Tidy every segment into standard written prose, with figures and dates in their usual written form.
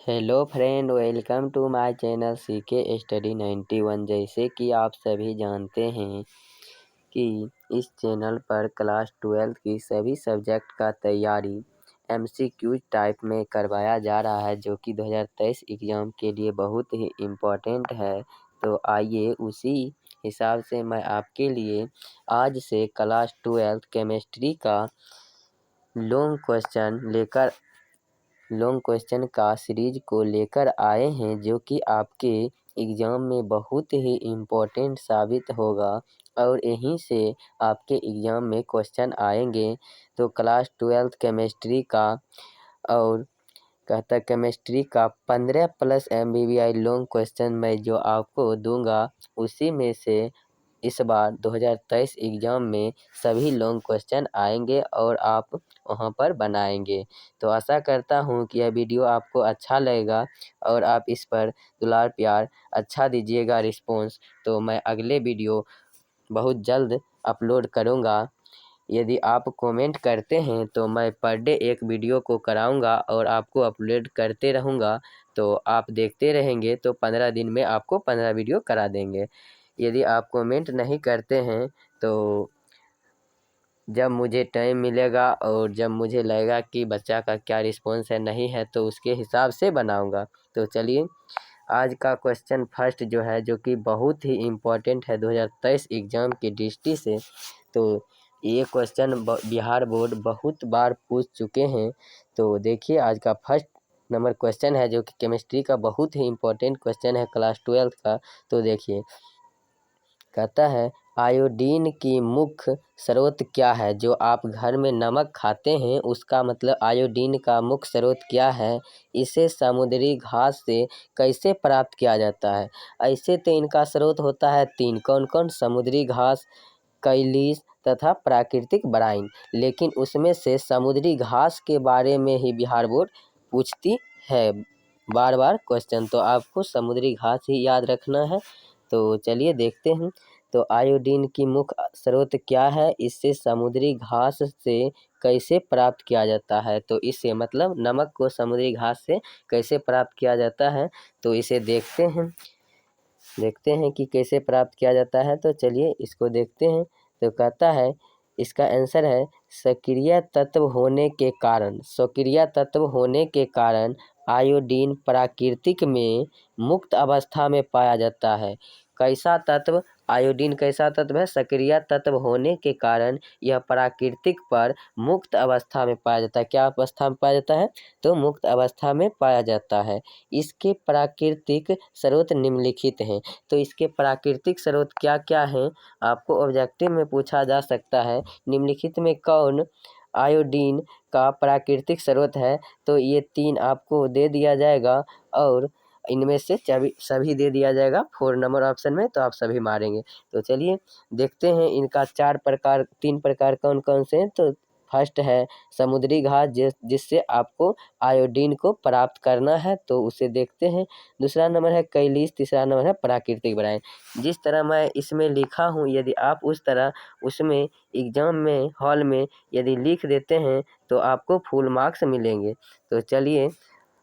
Hello friend, welcome to my channel CK study 91। जैसे कि आप सभी जानते हैं कि इस चैनल पर क्लास 12 की सभी सब्जेक्ट का तैयारी एमसीक्यू टाइप में करवाया जा रहा है, जो कि 2023 एग्ज़ाम के लिए बहुत ही इम्पोर्टेंट है। तो आइए उसी हिसाब से मैं आपके लिए आज से क्लास 12 केमिस्ट्री का लॉन्ग क्वेश्चन का सीरीज को लेकर आए हैं, जो कि आपके एग्ज़ाम में बहुत ही इम्पोर्टेंट साबित होगा और यहीं से आपके एग्ज़ाम में क्वेश्चन आएंगे। तो क्लास 12 केमिस्ट्री का और केमिस्ट्री का 15+ MBBI लॉन्ग क्वेश्चन मैं जो आपको दूंगा, उसी में से इस बार 2023 एग्ज़ाम में सभी लॉन्ग क्वेश्चन आएंगे और आप वहां पर बनाएंगे। तो आशा करता हूं कि यह वीडियो आपको अच्छा लगेगा और आप इस पर दुलार प्यार अच्छा दीजिएगा रिस्पॉन्स। तो मैं अगले वीडियो बहुत जल्द अपलोड करूंगा। यदि आप कमेंट करते हैं तो मैं पर डे एक वीडियो को कराऊंगा और आपको अपलोड करते रहूंगा। तो आप देखते रहेंगे तो 15 दिन में आपको 15 वीडियो करा देंगे। यदि आप कमेंट नहीं करते हैं तो जब मुझे टाइम मिलेगा और जब मुझे लगेगा कि बच्चा का क्या रिस्पॉन्स है नहीं है, तो उसके हिसाब से बनाऊंगा। तो चलिए आज का क्वेश्चन फर्स्ट जो है, जो कि बहुत ही इम्पोर्टेंट है 2023 एग्ज़ाम की दृष्टि से। तो ये क्वेश्चन बिहार बोर्ड बहुत बार पूछ चुके हैं। तो देखिए आज का फर्स्ट नंबर क्वेश्चन है, जो कि केमिस्ट्री का बहुत ही इम्पोर्टेंट क्वेश्चन है क्लास 12 का। तो देखिए कहता है, आयोडीन की मुख्य स्रोत क्या है? जो आप घर में नमक खाते हैं उसका मतलब आयोडीन का मुख्य स्रोत क्या है? इसे समुद्री घास से कैसे प्राप्त किया जाता है? ऐसे तो इनका स्रोत होता है 3। कौन कौन? समुद्री घास, कैलीस तथा प्राकृतिक ब्राइन। लेकिन उसमें से समुद्री घास के बारे में ही बिहार बोर्ड पूछती है बार बार क्वेश्चन, तो आपको समुद्री घास ही याद रखना है। तो चलिए देखते हैं। तो आयोडीन की मुख्य स्रोत क्या है? इससे समुद्री घास से कैसे प्राप्त किया जाता है? तो इससे मतलब नमक को समुद्री घास से कैसे प्राप्त किया जाता है, तो इसे देखते हैं कि कैसे प्राप्त किया जाता है। तो चलिए इसको देखते हैं। तो कहता है इसका आंसर है सक्रिय तत्व होने के कारण आयोडीन प्राकृतिक में मुक्त अवस्था में पाया जाता है। कैसा तत्व? आयोडीन कैसा तत्व है? सक्रिय तत्व होने के कारण यह प्राकृतिक पर मुक्त अवस्था में पाया जाता है। क्या अवस्था में पाया जाता है? तो मुक्त अवस्था में पाया जाता है। इसके प्राकृतिक स्रोत निम्नलिखित हैं। तो इसके प्राकृतिक स्रोत क्या क्या हैं, आपको ऑब्जेक्टिव में पूछा जा सकता है। निम्नलिखित में कौन आयोडीन का प्राकृतिक स्रोत है? तो ये 3 आपको दे दिया जाएगा और इनमें से सभी दे दिया जाएगा 4 नंबर ऑप्शन में, तो आप सभी मारेंगे। तो चलिए देखते हैं इनका 3 प्रकार कौन कौन से हैं। तो फर्स्ट है समुद्री घास, जिससे आपको आयोडीन को प्राप्त करना है, तो उसे देखते हैं। दूसरा नंबर है कैलीस, तीसरा नंबर है प्राकृतिक ब्राइन। जिस तरह मैं इसमें लिखा हूँ, यदि आप उस तरह उसमें एग्जाम में हॉल में यदि लिख देते हैं तो आपको फुल मार्क्स मिलेंगे। तो चलिए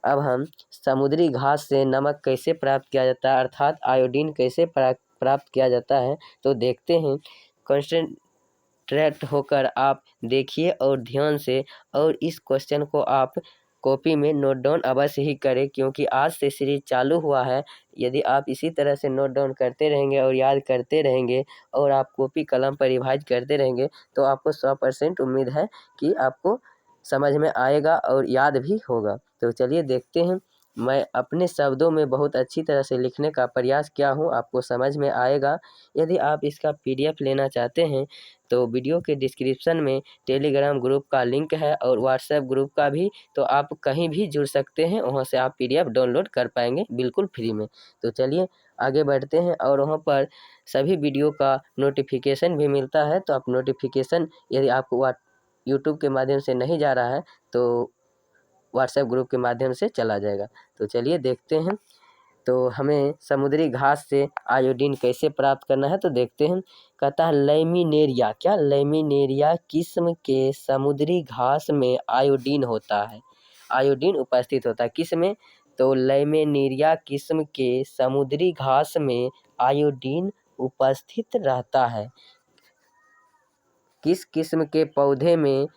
अब हम समुद्री घास से नमक कैसे प्राप्त किया जाता है, अर्थात आयोडीन कैसे प्राप्त किया जाता है, तो देखते हैं। कंसंट्रेट होकर आप देखिए और ध्यान से, और इस क्वेश्चन को आप कॉपी में नोट डाउन अवश्य ही करें, क्योंकि आज से सीरीज चालू हुआ है। यदि आप इसी तरह से नोट डाउन करते रहेंगे और याद करते रहेंगे और आप कॉपी कलम पर रिवाइज करते रहेंगे, तो आपको 100% उम्मीद है कि आपको समझ में आएगा और याद भी होगा। तो चलिए देखते हैं। मैं अपने शब्दों में बहुत अच्छी तरह से लिखने का प्रयास किया हूँ, आपको समझ में आएगा। यदि आप इसका PDF लेना चाहते हैं तो वीडियो के डिस्क्रिप्शन में टेलीग्राम ग्रुप का लिंक है और व्हाट्सएप ग्रुप का भी, तो आप कहीं भी जुड़ सकते हैं, वहाँ से आप PDF डाउनलोड कर पाएंगे बिल्कुल फ्री में। तो चलिए आगे बढ़ते हैं, और वहाँ पर सभी वीडियो का नोटिफिकेशन भी मिलता है। तो आप नोटिफिकेशन यदि आपको यूट्यूब के माध्यम से नहीं जा रहा है तो व्हाट्सएप ग्रुप के माध्यम से चला जाएगा। तो चलिए देखते हैं। तो हमें समुद्री घास से आयोडीन कैसे प्राप्त करना है, तो देखते हैं। कहता है लैमिनेरिया, क्या लैमिनेरिया किस्म के समुद्री घास में आयोडीन होता है। आयोडीन उपस्थित होता है किस में? तो लैमिनेरिया किस्म के समुद्री घास में आयोडीन उपस्थित रहता है। किस किस्म के पौधे में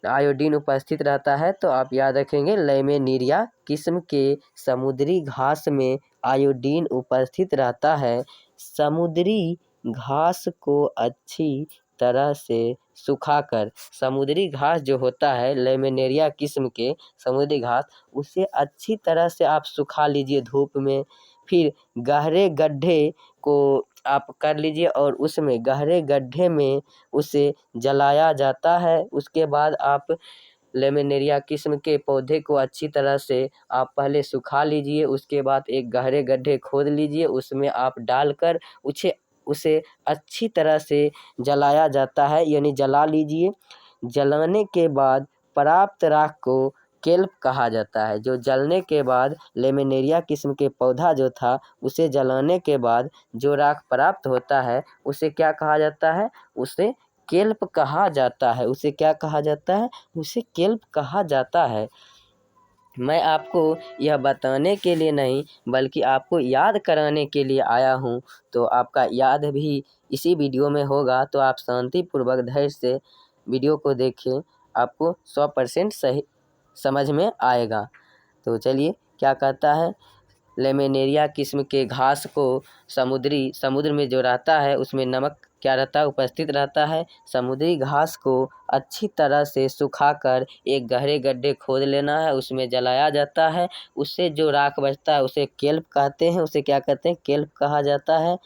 आयोडीन उपस्थित रहता है? तो आप याद रखेंगे लैमिनेरिया किस्म के समुद्री घास में आयोडीन उपस्थित रहता है। समुद्री घास को अच्छी तरह से सुखाकर, समुद्री घास जो होता है लैमिनेरिया किस्म के समुद्री घास, उसे अच्छी तरह से आप सुखा लीजिए धूप में। फिर गहरे गड्ढे को आप कर लीजिए और उसमें गहरे गड्ढे में उसे जलाया जाता है। उसके बाद आप लैमिनेरिया किस्म के पौधे को अच्छी तरह से आप पहले सुखा लीजिए। उसके बाद एक गहरे गड्ढे खोद लीजिए, उसमें आप डालकर उसे अच्छी तरह से जलाया जाता है, यानी जला लीजिए। जलाने के बाद प्राप्त राख को केल्प कहा जाता है। जो जलने के बाद लैमिनेरिया किस्म के पौधा जो था, उसे जलाने के बाद जो राख प्राप्त होता है उसे क्या कहा जाता है? उसे केल्प कहा जाता है। उसे क्या कहा जाता है? उसे केल्प कहा जाता है। मैं आपको यह बताने के लिए नहीं बल्कि आपको याद कराने के लिए आया हूँ। तो आपका याद भी इसी वीडियो में होगा, तो आप शांतिपूर्वक धैर्य से वीडियो को देखें, आपको 100% सही समझ में आएगा। तो चलिए, क्या कहता है? लैमिनेरिया किस्म के घास को समुद्र में जो रहता है उसमें नमक क्या रहता है? उपस्थित रहता है। समुद्री घास को अच्छी तरह से सुखाकर एक गहरे गड्ढे खोद लेना है, उसमें जलाया जाता है। उससे जो राख बचता है उसे केल्प कहते हैं। उसे क्या कहते हैं? केल्प कहा जाता है।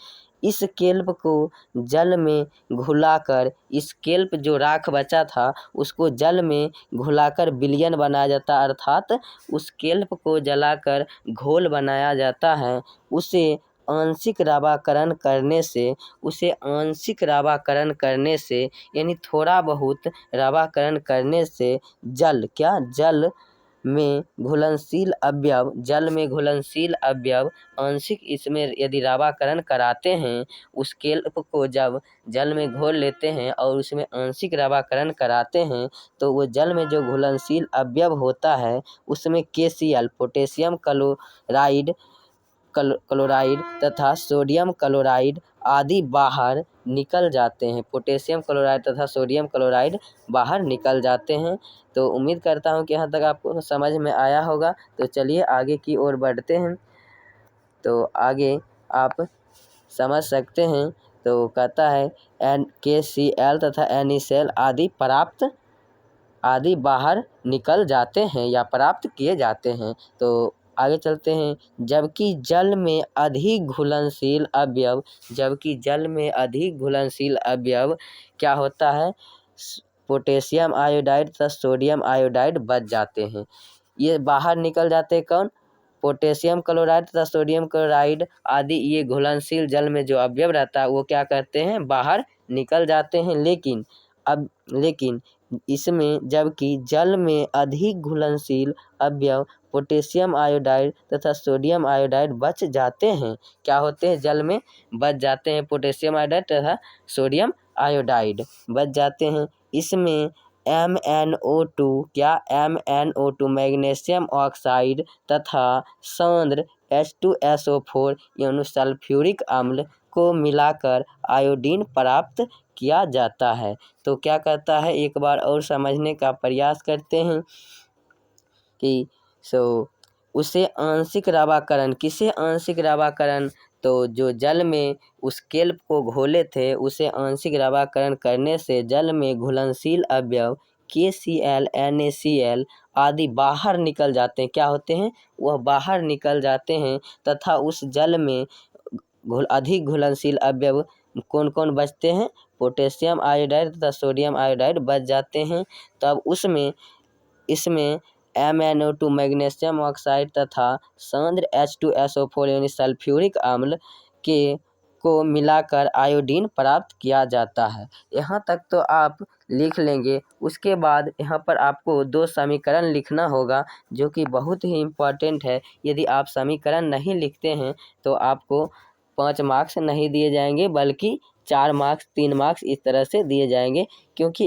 इस केल्प को जल में घुलाकर, इस केल्प जो राख बचा था उसको जल में घुलाकर विलयन बनाया जाता है, अर्थात उस केल्प को जलाकर घोल बनाया जाता है। उसे आंशिक रवाकरण करने से यानी थोड़ा बहुत रवाकरण करने से जल में घुलनशील अवयव आंशिक इसमें यदि रवाकरण कराते हैं, उस केल्प को जब जल में घोल लेते हैं और उसमें आंशिक रवाकरण कराते हैं, तो वो जल में जो घुलनशील अवयव होता है उसमें KCl पोटेशियम क्लोराइड तथा सोडियम क्लोराइड आदि बाहर निकल जाते हैं। पोटेशियम क्लोराइड तथा सोडियम क्लोराइड बाहर निकल जाते हैं। तो उम्मीद करता हूँ कि यहाँ तक आपको समझ में आया होगा। तो चलिए आगे की ओर बढ़ते हैं। तो आगे आप समझ सकते हैं। तो कहता है KCl तथा NaCl आदि बाहर निकल जाते हैं या प्राप्त किए जाते हैं। तो आगे चलते हैं। जबकि जल में अधिक घुलनशील अवयव क्या होता है? पोटेशियम आयोडाइड तथा सोडियम आयोडाइड बच जाते हैं। ये बाहर निकल जाते हैं। कौन? पोटेशियम क्लोराइड तथा सोडियम क्लोराइड आदि ये घुलनशील जल में जो अवयव रहता है वो क्या करते हैं? बाहर निकल जाते हैं। लेकिन इसमें जबकि जल में अधिक घुलनशील अवयव पोटेशियम आयोडाइड तथा सोडियम आयोडाइड बच जाते हैं। क्या होते हैं? जल में बच जाते हैं। पोटेशियम आयोडाइड तथा सोडियम आयोडाइड बच जाते हैं। इसमें MnO2 मैग्नीशियम ऑक्साइड तथा सांद्र H2SO4 यानी सल्फ्यूरिक अम्ल को मिलाकर आयोडीन प्राप्त किया जाता है। तो क्या कहता है? एक बार और समझने का प्रयास करते हैं कि उसे आंशिक रवाकरण, किसे आंशिक रवाकरण? तो जो जल में उस केल्प को घोले थे उसे आंशिक रवाकरण करने से जल में घुलनशील अवयव KCl NaCl आदि बाहर निकल जाते हैं। क्या होते हैं? वह बाहर निकल जाते हैं तथा उस जल में अधिक घुलनशील अवयव कौन कौन बचते हैं? पोटेशियम आयोडाइड तथा सोडियम आयोडाइड बच जाते हैं। तब इसमें MnO2 मैग्नीशियम ऑक्साइड तथा सांद्र H2SO4 यानी सल्फ्यूरिक अम्ल को मिलाकर आयोडीन प्राप्त किया जाता है। यहाँ तक तो आप लिख लेंगे। उसके बाद यहाँ पर आपको 2 समीकरण लिखना होगा जो कि बहुत ही इम्पोर्टेंट है। यदि आप समीकरण नहीं लिखते हैं तो आपको 5 मार्क्स नहीं दिए जाएंगे बल्कि 4 मार्क्स 3 मार्क्स इस तरह से दिए जाएंगे, क्योंकि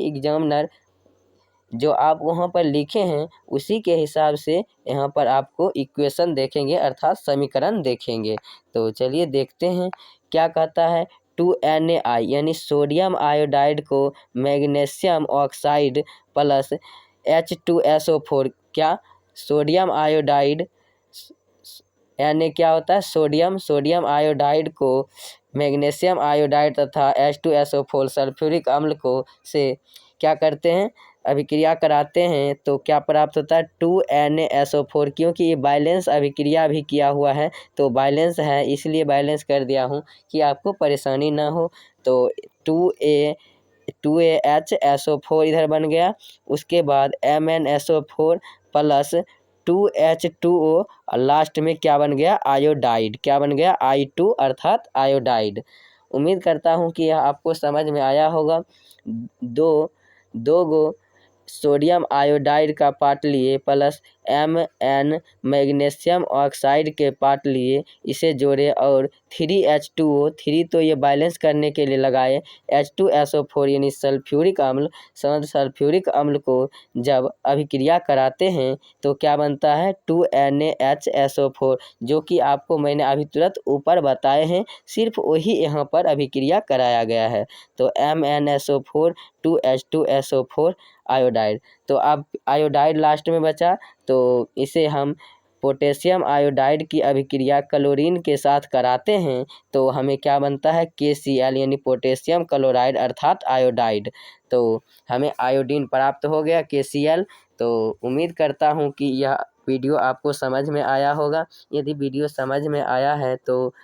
जो आप वहाँ पर लिखे हैं उसी के हिसाब से यहाँ पर आपको इक्वेशन देखेंगे अर्थात समीकरण देखेंगे। तो चलिए देखते हैं क्या कहता है। 2Na यानी सोडियम आयोडाइड को मैग्नीशियम ऑक्साइड प्लस H2SO4 क्या सोडियम आयोडाइड यानी क्या होता है सोडियम आयोडाइड को मैग्नीशियम आयोडाइड तथा H2SO4 सल्फ्यूरिक अम्ल को से क्या करते हैं अभिक्रिया कराते हैं तो क्या प्राप्त होता है 2NaSO4। क्योंकि ये बैलेंस अभिक्रिया भी किया हुआ है तो बैलेंस है इसलिए बैलेंस कर दिया हूँ कि आपको परेशानी ना हो। तो 2AHSO4 इधर बन गया। उसके बाद MnSO4 प्लस 2H2O और लास्ट में क्या बन गया आयोडाइड क्या बन गया I2 अर्थात आयोडाइड। उम्मीद करता हूँ कि यह आपको समझ में आया होगा। दो गो सोडियम आयोडाइड का पार्ट लिए प्लस Mn मैग्नीशियम ऑक्साइड के पार्ट लिए इसे जोड़े और 3H2O 3 तो ये बैलेंस करने के लिए लगाए H2SO4 यानी सल्फ्यूरिक अम्ल सल्फ्यूरिक अम्ल को जब अभिक्रिया कराते हैं तो क्या बनता है 2NaHSO4 जो कि आपको मैंने अभी तुरंत ऊपर बताए हैं सिर्फ वही यहाँ पर अभिक्रिया कराया गया है। तो MnSO4 2H2SO4 आयोडाइड। तो अब आयोडाइड लास्ट में बचा तो इसे हम पोटेशियम आयोडाइड की अभिक्रिया क्लोरीन के साथ कराते हैं तो हमें क्या बनता है KCl यानी पोटेशियम क्लोराइड अर्थात आयोडाइड। तो हमें आयोडीन प्राप्त हो गया KCl। तो उम्मीद करता हूँ कि यह वीडियो आपको समझ में आया होगा। यदि वीडियो समझ में आया है तो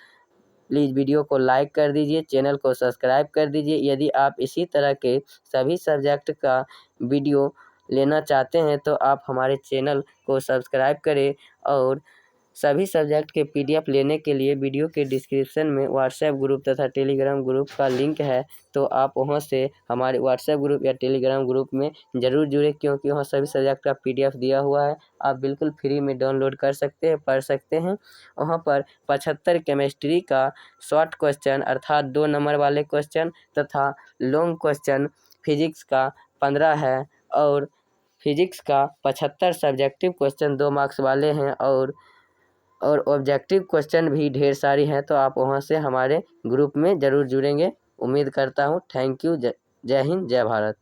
प्लीज़ वीडियो को लाइक कर दीजिए, चैनल को सब्सक्राइब कर दीजिए। यदि आप इसी तरह के सभी सब्जेक्ट का वीडियो लेना चाहते हैं तो आप हमारे चैनल को सब्सक्राइब करें और सभी सब्जेक्ट के PDF लेने के लिए वीडियो के डिस्क्रिप्शन में व्हाट्सएप ग्रुप तथा टेलीग्राम ग्रुप का लिंक है तो आप वहां से हमारे व्हाट्सएप ग्रुप या टेलीग्राम ग्रुप में ज़रूर जुड़े क्योंकि वहां सभी सब्जेक्ट का PDF दिया हुआ है। आप बिल्कुल फ्री में डाउनलोड कर सकते हैं पढ़ सकते हैं। वहां पर 75 केमिस्ट्री का शॉर्ट क्वेश्चन अर्थात 2 नंबर वाले क्वेश्चन तथा लॉन्ग क्वेश्चन फिजिक्स का 15 है और फिजिक्स का 75 सब्जेक्टिव क्वेश्चन 2 मार्क्स वाले हैं और ऑब्जेक्टिव क्वेश्चन भी ढेर सारी हैं। तो आप वहां से हमारे ग्रुप में ज़रूर जुड़ेंगे। उम्मीद करता हूँ। Thank you. जय हिंद जय भारत।